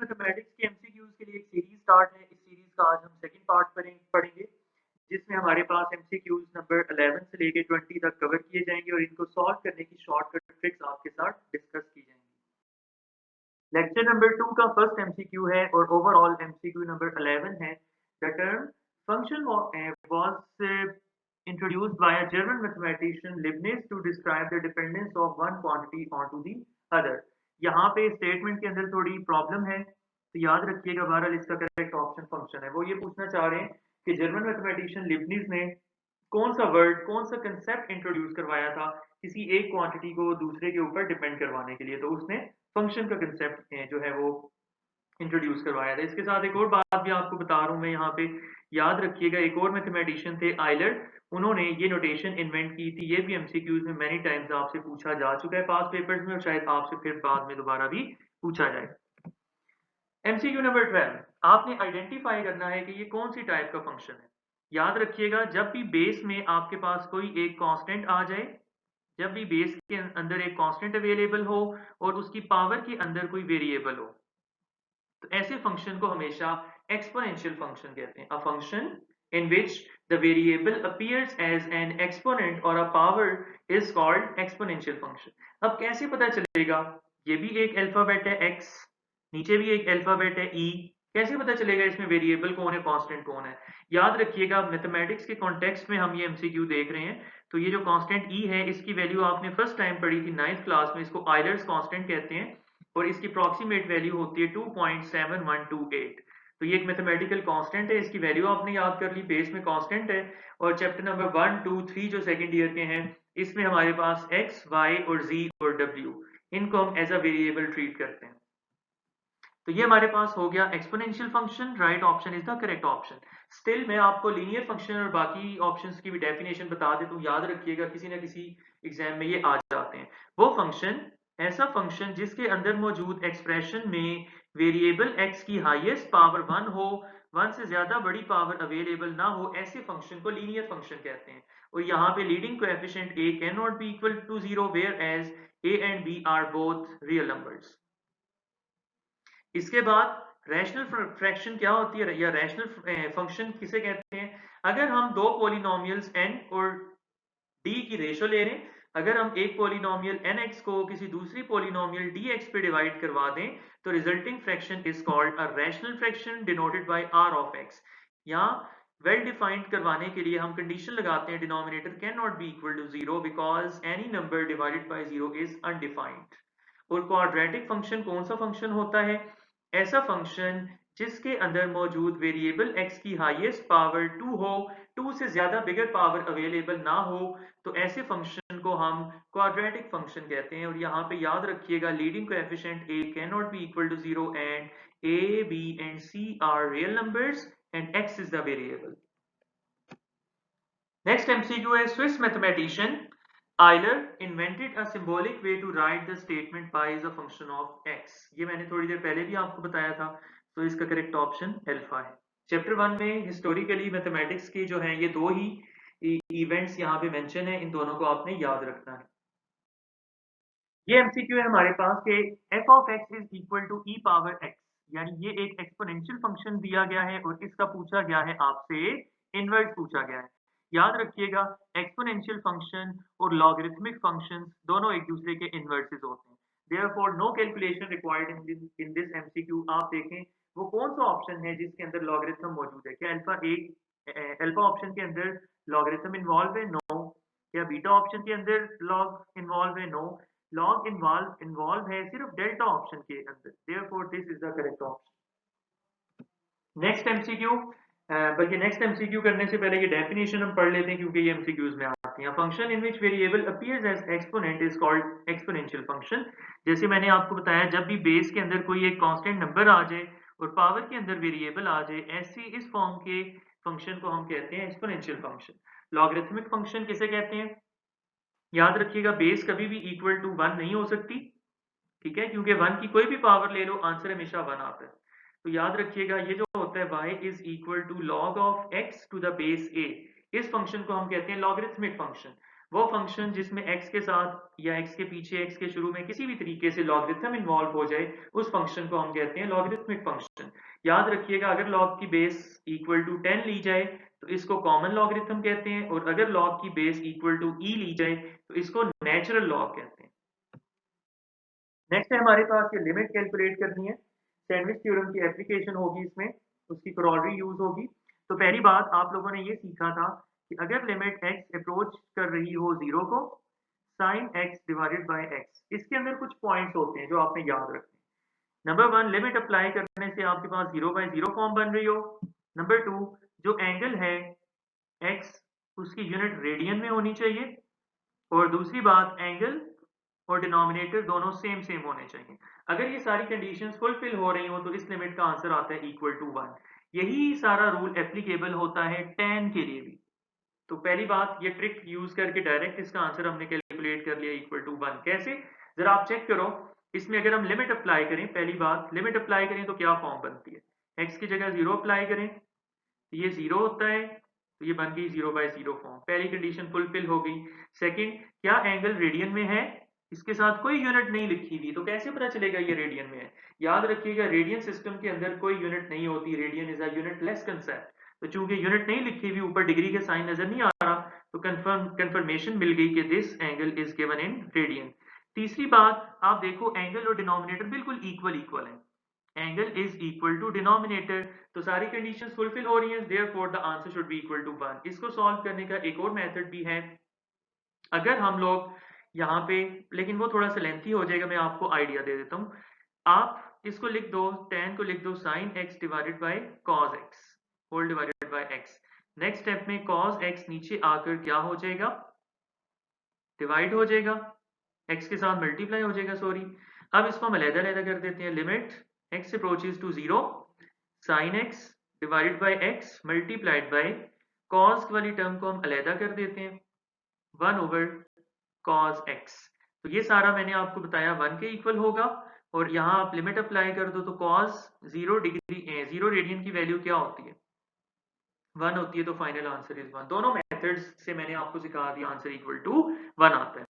Mathematics के MCQs के लिए एक सीरीज स्टार्ट है। इस सीरीज का आज हम सेकंड पार्ट पढ़ेंगे जिसमें हमारे पास एमसीक्यूज नंबर 11 से लेके 20 तक कवर किए जाएंगे और इनको सॉल्व करने की शॉर्टकट ट्रिक्स आपके साथ डिस्कस की जाएंगी। लेक्चर नंबर 2 का फर्स्ट एमसीक्यू है और ओवरऑल एमसीक्यू नंबर 11 है। The term function was introduced by a German mathematician Leibniz to describe the dependence of one quantity onto the other। यहाँ पे स्टेटमेंट के अंदर थोड़ी प्रॉब्लम है तो याद रखिएगा। बहरहाल इसका करेक्ट ऑप्शन फंक्शन है। वो ये पूछना चाह रहे हैं कि जर्मन मैथमेटिशियन लिबनिज ने कौन सा वर्ड कौन सा कंसेप्ट इंट्रोड्यूस करवाया था किसी एक क्वांटिटी को दूसरे के ऊपर डिपेंड करवाने के लिए। तो उसने फंक्शन का कंसेप्ट जो है वो इंट्रोड्यूस करवाया था। इसके साथ एक और बात भी आपको बता रहा हूं मैं यहाँ पे, याद रखिएगा। एक और मैथमेटिशियन थे आइलर, उन्होंने ये नोटेशन इन्वेंट की थी। ये भी एमसीक्यूज में मैनी टाइम्स आपसे पूछा जा चुका है पास पेपर्स में और शायद आपसे फिर बाद में दोबारा भी पूछा जाए। एमसीक्यू नंबर 12, आपने आइडेंटिफाई करना है कि ये कौन सी टाइप का फंक्शन है। याद रखिएगा, जब भी बेस में आपके पास कोई एक कांस्टेंट आ जाए, जब भी बेस के अंदर एक कांस्टेंट अवेलेबल हो और उसकी पावर के अंदर कोई वेरिएबल हो, तो ऐसे फंक्शन को हमेशा एक्सपोनेंशियल फंक्शन कहते हैं। A function in which the variable appears as an exponent or a power is called exponential function। अब कैसे पता चलेगा, ये भी एक अल्फाबेट है x, नीचे भी एक अल्फाबेट है e, कैसे पता चलेगा इसमें वेरिएबल कौन है कांस्टेंट कौन है। याद रखिएगा, मैथमेटिक्स के कॉन्टेक्स्ट में हम ये एमसीक्यू देख रहे हैं। तो ये जो कांस्टेंट e है, इसकी वैल्यू आपने फर्स्ट टाइम पढ़ी थी 9th क्लास में। इसको आयलर्स कांस्टेंट कहते हैं और इसकी अप्रॉक्सीमेट वैल्यू होती है 2.7128। तो ये एक मैथमेटिकल कांस्टेंट है, इसकी वैल्यू आपने याद कर ली, बेस में कांस्टेंट है। और चैप्टर नंबर 1, 2, 3 जो सेकंड ईयर के हैं, इसमें हमारे पास x, y और z और w, इनको हम एज अ वेरिएबल ट्रीट करते हैं। तो ये हमारे पास हो गया exponential function. Right option is the correct option. Still मैं आपको लीनियर फंक्शन और बाकी ऑप्शंस की भी डेफिनेशन बता देता हूँ, याद रखिएगा, किसी ना किसी एग्जाम में ये आ जाते हैं। वो फंक्शन, ऐसा फंक्शन जिसके अंदर मौजूद एक्सप्रेशन में वेरिएबल x की हाईएस्ट पावर 1 हो, 1 से ज्यादा बड़ी पावर अवेलेबल ना हो, ऐसे फंक्शन को लीनियर फंक्शन कहते हैं। और यहाँ पे leading coefficient a can not be equal to 0 where as a and b are both real numbers. इसके बाद रैशनल फ्रैक्शन क्या होती है या रैशनल फंक्शन किसे कहते हैं। अगर हम दो पॉलिनोमियल्स n और d की रेशो ले रहे हैं, अगर हम एक पॉलिनोमियल nx को किसी दूसरी पॉलिनोमियल dx पे डिवाइड करवा दें, तो resulting fraction is called a rational fraction denoted by r of x। यहाँ वेल डिफाइंड करवाने के लिए हम कंडीशन लगाते हैं denominator can not be equal to 0 because any number divided by 0 is undefined. और क्वाड्रेटिक फंक्शन कौन सा फंक्शन होता है, ऐसा फंक्शन जिसके अंदर मौजूद वेरिएबल x की हाईएस्ट पावर 2 हो, 2 से ज्यादा बिगर पावर अवेलेबल ना हो, तो ऐसे फंक्शन को हम क्वाड्रेटिक फंक्शन कहते हैं। और यहाँ पे याद रखिएगा, leading coefficient a can not be equal to 0 and a, b and c are real numbers and x is the variable. Next MCQ है, Swiss mathematician Euler invented a symbolic way to write the statement pi is a function of x। ये मैंने थोड़ी देर पहले भी आपको बताया था। तो इसका करेक्ट ऑप्शन अल्फा है। चैप्टर 1 में हिस्टोरिकली मैथमेटिक्स की जो है ये दो ही इवेंट्स यहाँ पे मेंशन है, इन दोनों को आपने याद रखना है। ये एमसीक्यू है हमारे पास कि f of x is equal to e power x, यानी ये एक एक्सपोनेंशियल फंक्शन दिया गया है और इसका पूछा गया है आपसे इनवर्स पूछा गया है। याद रखिएगा, एक्सपोनेंशियल फंक्शन और लॉगरिथमिक फंक्शंस दोनों एक दूसरे के इनवर्सेस होते हैं। Therefore no calculation required in this MCQ. आप देखें वो कौन सा ऑप्शन है जिसके अंदर लॉगरिथम मौजूद है। क्या अल्फा ऑप्शन के अंदर लॉगरिथम इन्वॉल्व है? नो। क्या बीटा ऑप्शन के अंदर लॉग इन्वॉल्व है? नो। लॉग इन्वॉल्व है सिर्फ डेल्टा ऑप्शन के अंदर। Therefore this is the correct option. Next MCQ, बल्कि नेक्स्ट एमसीक्यू करने से पहले ये डेफिनेशन हम पढ़ लेते हैं क्योंकि ये एमसीक्यूज में आती हैं। Function in which variable appears as exponent is called exponential function. जैसे मैंने आपको बताया, जब भी बेस के अंदर कोई एक कांस्टेंट नंबर आ जाए और पावर के अंदर वेरिएबल आ जाए, ऐसी इस फॉर्म के फंक्शन को हम कहते हैं एक्सपोनेंशियल फंक्शन। लॉगरिथमिक फंक्शन किसे कहते हैं? याद रखिएगा, बेस कभी भी इक्वल टू 1 नहीं हो सकती, ठीक है, क्योंकि 1 की कोई भी पावर ले लो, आंसर हमेशा 1 आता है। तो याद रखिएगा, ये जो होता है y is equal to log of x to the base a, इस फंक्शन को हम कहते हैं लॉगरिथमिक फंक्शन। वो फंक्शन जिसमें x के साथ या x के पीछे x के शुरू में किसी भी तरीके से लॉगरिथम इन्वॉल्व हो जाए, उस फंक्शन को हम कहते हैं लॉगरिथमिक फंक्शन। याद रखिएगा, अगर लॉग की बेस इक्वल टू 10 ली जाए तो इसको कॉमन लॉगरिथम कहते हैं, और अगर लॉग की बेस इक्वल टू e ली जाए तो इसको नेचुरल लॉग कहते हैं। नेक्स्ट है हमारे पास ये लिमिट कैलकुलेट करनी है। सैंडविच थ्योरम की एप्लीकेशन होगी इसमें, उसकी करोलरी यूज होगी। तो पहली बात आप लोगों ने ये सीखा था कि अगर लिमिट x अप्रोच कर रही हो 0 को, sine x divided by x, इसके अंदर कुछ पॉइंट्स होते हैं जो आपने याद रखने। नंबर 1, लिमिट अप्लाई करने से आपके पास 0/0 फॉर्म बन रही हो। नंबर 2, जो एंगल है x, उसकी यूनिट रेडियन में होनी चाहिए। और दूसरी बात, एंगल और डिनोमिनेटर दोनों सेम सेम होने चाहिए। अगर ये सारी कंडीशंस फुलफिल हो रही हो तो इस लिमिट का आंसर आता है इक्वल टू 1। यही सारा रूल एप्लीकेबल होता है tan के लिए भी। तो पहली बात, ये ट्रिक यूज करके डायरेक्ट इसका आंसर हमने कैलकुलेट कर लिया इक्वल टू 1। कैसे, जरा आप चेक करो। इसमें अगर हम लिमिट अप्लाई करें, पहली बात लिमिट अप्लाई करें तो क्या फॉर्म बनती है, x की जगह 0 अप्लाई करें तो ये 0 होता है, तो ये बन गई 0/0 फॉर्म। पहली कंडीशन फुलफिल हो गई। सेकंड, क्या एंगल रेडियन में है, इसके साथ कोई यूनिट नहीं लिखी हुई, तो कैसे पता चलेगा ये रेडियन में है। याद रखिएगा, रेडियन सिस्टम के अंदर कोई यूनिट नहीं होती, radian is a unitless concept. तो चूंकि यूनिट नहीं लिखी हुई, ऊपर डिग्री के साइन नजर नहीं आ रहा, तो कंफर्मेशन मिल गई कि this angle is given in radian. तीसरी बात, आप देखो एंगल और डिनोमिनेटर बिल्कुल इक्वल इक्वल है, angle is equal to denominator, तो सारी कंडीशंस फुलफिल हो रही हैं, therefore the answer should be equal to 1। इसको सॉल्व करने का एक और मेथड भी है। अगर हम लोग यहाँ पे, लेकिन वो थोड़ा सा लेंथी हो जाएगा, मैं आपको आइडिया दे देता हूँ। आप इसको लिख दो, tan को लिख दो sin x divided by cos x whole divided by x। Next step में cos x नीचे आकर क्या हो जाएगा, डिवाइड हो जाएगा, x के साथ मल्टीप्लाई हो जाएगा, सॉरी। अब इसको हम अलग अलग कर देते हैं। Limit x approaches to 0, sin x divided by x multiplied by cos वाली टर्म को हम अलग कर देते हैं, 1/cos x। तो ये सारा मैंने आपको बताया 1 के इक्वल होगा, और यहाँ आप लिमिट अप्लाई कर दो तो cos 0 रेडियन की वैल्यू क्या होती है, 1 होती है, तो फाइनल आंसर इज 1। दोनों मेथड्स से मैंने आपको सिखा दिया, आंसर इक्वल टू 1 आता है।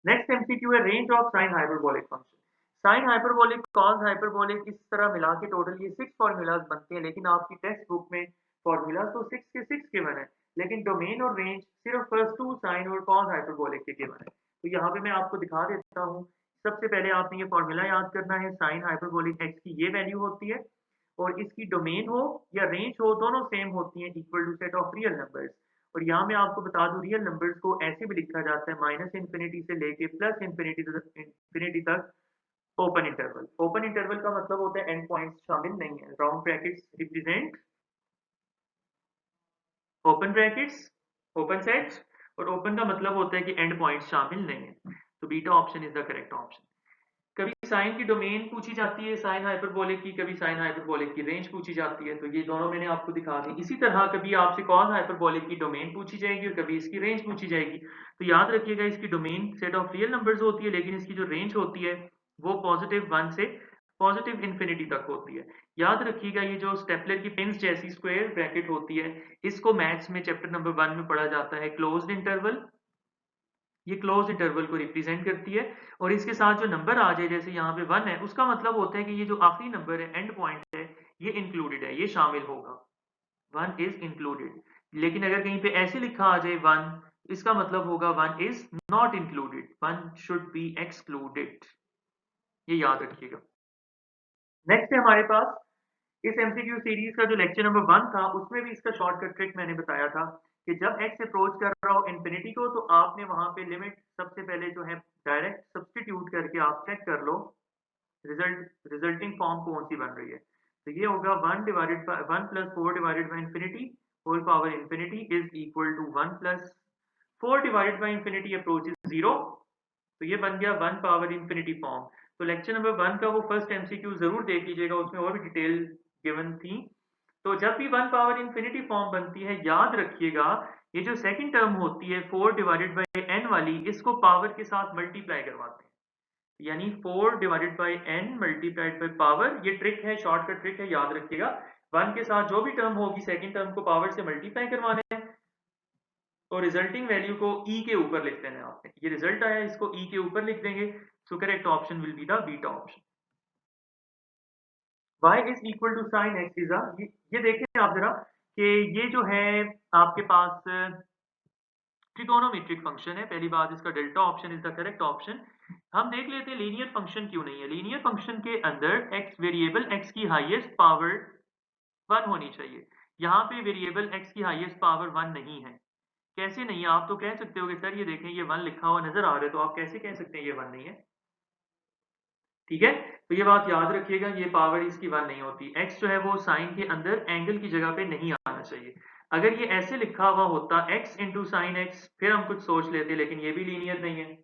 नेक्स्ट एमसीक्यू है range of sine hyperbolic function. Sine hyperbolic, cos hyperbolic, इस तरह मिला के टोटल ये 6 फॉर्मूलाज बनते हैं, लेकिन आपकी टेक्स्ट बुक में फॉर्मूला तो 6 के 6 गिवन है, लेकिन डोमेन और रेंज सिर्फ फर्स्ट 2 साइन और कॉस हाइपरबोलिक के गिवन है। तो यहाँ पे मैं आपको दिखा देता हूँ। सबसे पहले आपने ये फॉर्मूला याद करना है, साइन हाइपरबोलिक एक्स की ये वैल्यू होती है, और इसकी डोमेन हो या रेंज हो, दोनों सेम होती हैं, equal to set of real numbers. और यहाँ मैं आपको बता दूं, रियल नंबर्स को ऐसे भी लिखा जाता है, -इंफिनिटी से लेके +इंफिनिटी तक ओपन इंटरवल। ओपन इंटरवल का मतलब होता है एंड पॉइंट्स शामिल नहीं है। Round brackets represent open brackets, open sets, और ओपन का मतलब होता है कि एंड पॉइंट्स शामिल नहीं है। तो beta option is the correct option. कभी साइन की डोमेन पूछी जाती है साइन हाइपरबोलिक की, कभी साइन हाइपरबोलिक की रेंज पूछी जाती है, तो ये दोनों मैंने आपको दिखा दी। इसी तरह कभी आपसे कॉस हाइपरबोलिक की डोमेन पूछी जाएगी और कभी इसकी रेंज पूछी जाएगी। तो याद रखिएगा, इसकी domain set of real numbers होती है, लेकिन इसकी जो रेंज होती है वो +1 से +इंफिनिटी तक होती है। याद रखिएगा, ये जो स्टेपलर की पिंस जैसी स्क्वायर ब्रैकेट होती है, इसको मैथ्स में चैप्टर नंबर 1 में पढ़ा जाता है क्लोज्ड इंटरवल। ये क्लोज इंटरवल को रिप्रेजेंट करती है, और इसके साथ जो नंबर आ जाए, जैसे यहाँ पे 1 है, उसका मतलब होता है कि ये जो आखिरी नंबर है, एंड पॉइंट है, ये इंक्लूडेड है, ये शामिल होगा, 1 इज इंक्लूडेड। लेकिन अगर कहीं पे ऐसे लिखा आ जाए 1, इसका मतलब होगा 1 is not included, 1 should be excluded, ये याद रखिएगा। नेक्स्ट है हमारे पास इस एमसीक्यू सीरीज का जो लेक्चर नंबर 1 था, उसमें भी इसका शॉर्टकट ट्रिक मैंने बताया था कि जब x अप्रोच कर रहा हो इंफिनिटी को, तो आपने वहां पे लिमिट सबसे पहले जो है डायरेक्ट सब्सटीट्यूट करके आप चेक कर लो रिजल्टिंग फॉर्म कौन सी बन रही है। तो ये होगा 1 divided by 1 + 4 divided by infinity whole power infinity is equal to 1 + 4 divided by infinity approach is 0। तो ये बन गया 1 पावर इंफिनिटी फॉर्म। तो लेक्चर नंबर 1 का वो फर्स्ट एमसीक्यू जरूर देख लीजिएगा, उसमें और भी डिटेल गिवन थी। तो जब भी 1 पावर इंफिनिटी फॉर्म बनती है, याद रखिएगा, ये जो सेकंड टर्म होती है 4 डिवाइडेड बाय n वाली, इसको पावर के साथ मल्टीप्लाई करवाते हैं, यानी 4 divided bye n multiplied by power. ये ट्रिक है, शॉर्टकट ट्रिक है, याद रखिएगा। 1 के साथ जो भी टर्म होगी, सेकंड टर्म को पावर से मल्टीप्लाई करवाना है, और रिजल्टिंग वैल्यू को ई के ऊपर लिख देना है आपने। ये रिजल्ट आया, इसको ई के ऊपर लिख देंगे। So correct option will be the beta option. y is equal to sine x is ये देखें आप जरा कि ये जो है आपके पास ट्रिगोनोमेट्रिक फंक्शन है। पहली बात, इसका delta option is the correct option. हम देख लेते हैं लीनियर फंक्शन क्यों नहीं है। लीनियर फंक्शन के अंदर x वेरिएबल x की हाईएस्ट पावर 1 होनी चाहिए। यहाँ पे वेरिएबल x की हाईएस्ट पावर 1 नहीं है। कैसे नहीं है? आप तो कह सकते हो कि सर ये देखें ये 1 लिखा हुआ नजर आ रहा है, तो आप कैसे कह सकते हैं ये 1 नहीं है? ठीक है, तो ये बात याद रखिएगा, ये पावर इसकी 1 नहीं होती। x जो है वो साइन के अंदर एंगल की जगह पे नहीं आना चाहिए। अगर ये ऐसे लिखा हुआ होता x इंटू साइन एक्स, फिर हम कुछ सोच लेते, लेकिन ये भी लीनियर नहीं है।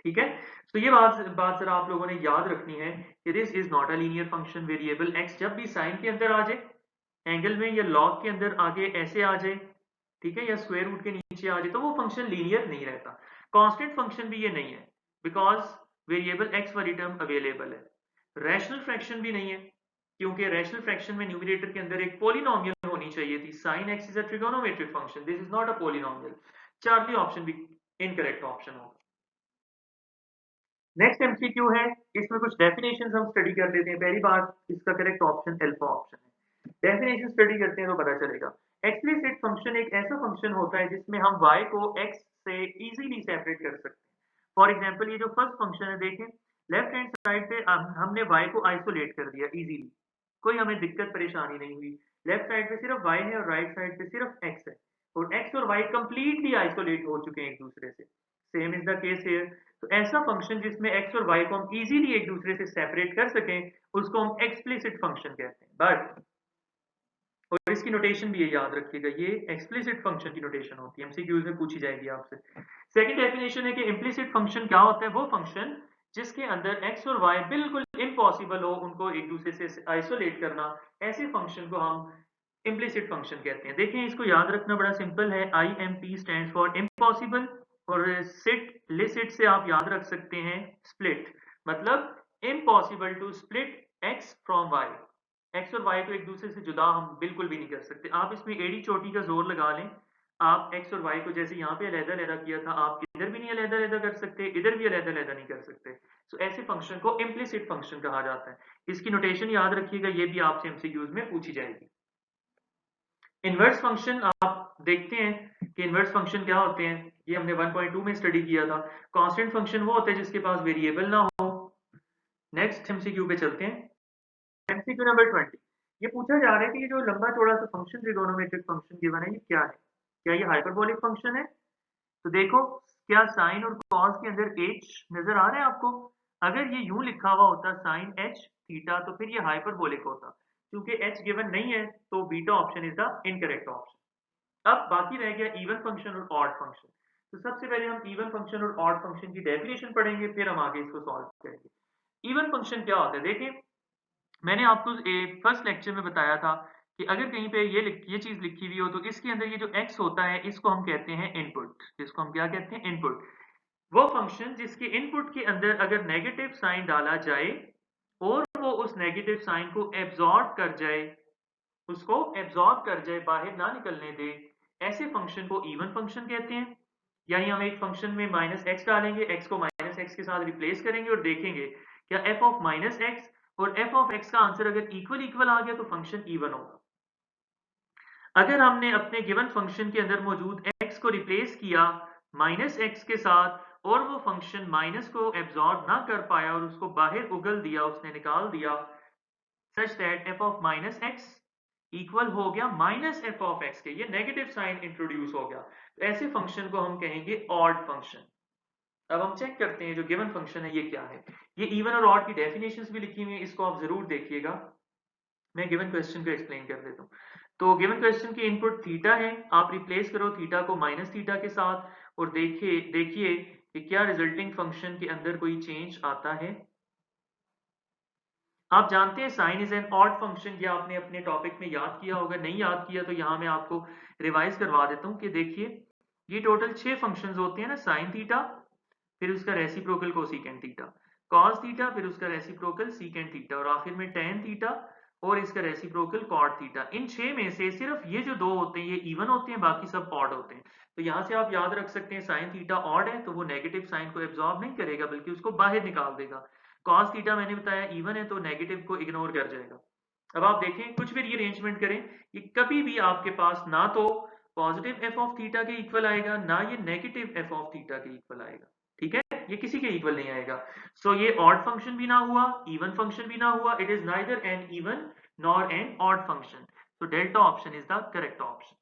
ठीक है, तो ये बात जरा आप लोगों ने याद रखनी है कि this is not a linear function. Variable x जब भी साइन के अंदर आ जाए एंगल में, या लॉग के अंदर आगे ऐसे आ जाए, ठीक है, या स्क्वायर रूट के नीचे आ जाए, तो वो फंक्शन लीनियर नहीं रहता। कांस्टेंट फंक्शन भी ये नहीं है, बिकॉज वेरिएबल x वाली टर्म अवेलेबल है। रैशनल फ्रैक्शन भी नहीं है, क्योंकि रैशनल फ्रैक्शन में न्यूमरेटर के अंदर एक पॉलिनोमियल होनी चाहिए थी। Sine x is a trigonometric function, this is not a polynomial. Charlie option भी इनकरेक्ट ऑप्शन होगा। नेक्स्ट एमसीक्यू है, इसमें कुछ डेफिनेशंस हम स्टडी कर लेते हैं। पहली बात, इसका करेक्ट ऑप्शन अल्फा ऑप्शन है। डेफिनेशन स्टडी करते हैं तो पता चलेगा। एक्सप्लिसिट फंक्शन एक ऐसा फंक्शन होता है जिसमें हम y को x से इजीली सेपरेट कर सकते हैं। फॉर एग्जांपल, ये जो फर्स्ट फंक्शन है देखें, लेफ्ट हैंड साइड पे हमने y को आइसोलेट कर दिया इजीली, कोई हमें दिक्कत परेशानी नहीं हुई। लेफ्ट साइड पे सिर्फ y है और राइट साइड पे सिर्फ x है, और x और y कंप्लीटली आइसोलेट हो चुके हैं एक दूसरे से। Same is the case here. तो ऐसा फंक्शन जिसमें x और y को हम इजीली एक दूसरे से सेपरेट कर सकें, उसको हम एक्सप्लिसिट फंक्शन कहते हैं। बट, और इसकी नोटेशन भी ये याद रखिएगा, ये एक्सप्लिसिट फंक्शन की नोटेशन होती है, एमसीक्यूज में पूछी जाएगी आपसे। सेकंड डेफिनेशन है कि इम्प्लिसिट फंक्शन क्या होता है? वो फंक्शन जिसके अंदर x और y बिल्कुल इम्पॉसिबल हो उनको एक दूसरे से आइसोलेट करना, ऐसे फंक्शन को हम इम्प्लिसिट फंक्शन कहते हैं। देखिए, इसको याद रखना बड़ा सिंपल है। IMP स्टैंड फॉर इम्पॉसिबल, और सिट लिसिट से आप याद रख सकते हैं स्प्लिट, मतलब impossible to split x from y। x और y को एक दूसरे से जुदा हम बिल्कुल भी नहीं कर सकते। आप इसमें एड़ी चोटी का जोर लगा लें, आप x और y को जैसे यहाँ पे अलग-अलग किया था, आप इधर भी नहीं अलग-अलग कर सकते, इधर भी अलग-अलग नहीं कर सकते। सो ऐसे फंक्शन को इम्प्लिसिट फंक्शन कहा जाता है। इसकी नोटेशन याद रखिएगा, ये भी आपसे एमसीक्यूज में पूछी जाएगी। इनवर्स फंक्शन आप देखते हैं कि इनवर्स फंक्शन क्या होते हैं, ये हमने 1.2 में स्टडी किया था। कांस्टेंट फंक्शन वो होते हैं जिसके पास वेरिएबल ना हो। नेक्स्ट एमसीक्यू पे चलते हैं। एमसीक्यू नंबर 20, ये पूछा जा रहा है कि ये जो लंबा चौड़ा सा फंक्शन ट्रिगोनोमेट्रिक फंक्शन गिवन है, ये क्या है? क्या ये हाइपरबोलिक फंक्शन है? तो देखो, क्या साइन और कॉस के अंदर h नजर आ रहा है आपको? अगर ये यूं लिखा हुआ होता साइन h थीटा, तो फिर ये हाइपरबोलिक होता। क्योंकि h गिवन नहीं है, तो beta option is the incorrect option. अब बाकी रह गया इवन फंक्शन और ऑड फंक्शन। तो सबसे पहले हम इवन फंक्शन और ऑड फंक्शन की डेफिनेशन पढ़ेंगे, फिर हम आगे इसको सॉल्व करेंगे। इवन फंक्शन क्या होता है? देखिए, मैंने आपको फर्स्ट लेक्चर में बताया था कि अगर कहीं पे ये चीज लिखी हुई हो, तो इसके अंदर ये जो x होता है, इसको हम कहते हैं इनपुट। जिसको हम क्या कहते हैं? इनपुट। वो फंक्शन जिसके इनपुट के अंदर अगर नेगेटिव साइन डाला जाए और वो उस नेगेटिव साइन को एब्जॉर्ब कर जाए, बाहर ना निकलने दे, ऐसे फंक्शन को इवन फंक्शन कहते हैं। यानी हम एक फंक्शन में माइनस एक्स डालेंगे, एक्स को माइनस एक्स के साथ रिप्लेस करेंगे और देखेंगे क्या एफ ऑफ माइनस एक्स और एफ ऑफ एक्स का आंसर अगर इक्वल इक्वल आ गया तो फंक्शन इवन होगा। अगर हमने अपने गिवन फंक्शन के अंदर मौजूद x को रिप्लेस किया माइनस एक्स के साथ, और वो फंक्शन माइनस को एब्जॉर्ब ना कर पाया और उसको बाहर उगल दिया, उसने निकाल दिया, such that F of minus x equal हो गया माइनस एफ ऑफ एक्स के, ये नेगेटिव साइन इंट्रोड्यूस हो गया, तो ऐसे फंक्शन को हम कहेंगे ऑड फंक्शन। अब हम चेक करते हैं जो गिवन फंक्शन है ये क्या है। ये इवन और ऑड की डेफिनेशंस भी लिखी हुई है, इसको आप जरूर देखिएगा। मैं गिवन क्वेश्चन को एक्सप्लेन कर देता हूँ। तो गिवन क्वेश्चन की इनपुट थीटा है, आप रिप्लेस करो थीटा को माइनस थीटा के साथ, और देखिए कि क्या रिजल्टिंग फंक्शन के अंदर कोई चेंज आता है। आप जानते हैं sine is an odd function, ये आपने अपने टॉपिक में याद किया होगा, नहीं याद किया तो यहाँ मैं आपको रिवाइज करवा देता हूँ कि देखिए, ये टोटल 6 फंक्शंस होते हैं ना, साइन थीटा, फिर उसका reciprocal cosecant theta, cos theta, फिर उसका रेसिप्रोकल सीकेंट थीटा, और आखिर में टेन थीटा, और इसका रेसिप्रोकल कॉट थीटा। इन 6 में से सिर्फ ये जो 2 होते हैं ये इवन होते हैं, बाकी सब ऑड होते हैं। तो यहाँ से आप याद रख सकते हैं साइन थीटा ऑड है तो वो नेगेटिव साइन को एब्जॉर्ब नहीं करेगा बल्कि उसको बाहर निकाल देगा। कॉस थीटा मैंने बताया इवन है तो नेगेटिव को इग्नोर कर जाएगा। अब आप देखें कुछ भी रीअरेंजमेंट करें, ये कभी भी आपके पास ना तो पॉजिटिव एफ ऑफ थीटा के इक्वल आएगा ना ये नेगेटिव एफ ऑफ थीटा के इक्वल आएगा। ठीक है, ये किसी के इक्वल नहीं आएगा। सो ये ऑड फंक्शन भी ना हुआ, इवन फंक्शन भी ना हुआ, it is neither an even nor an odd function. So delta option is the correct option.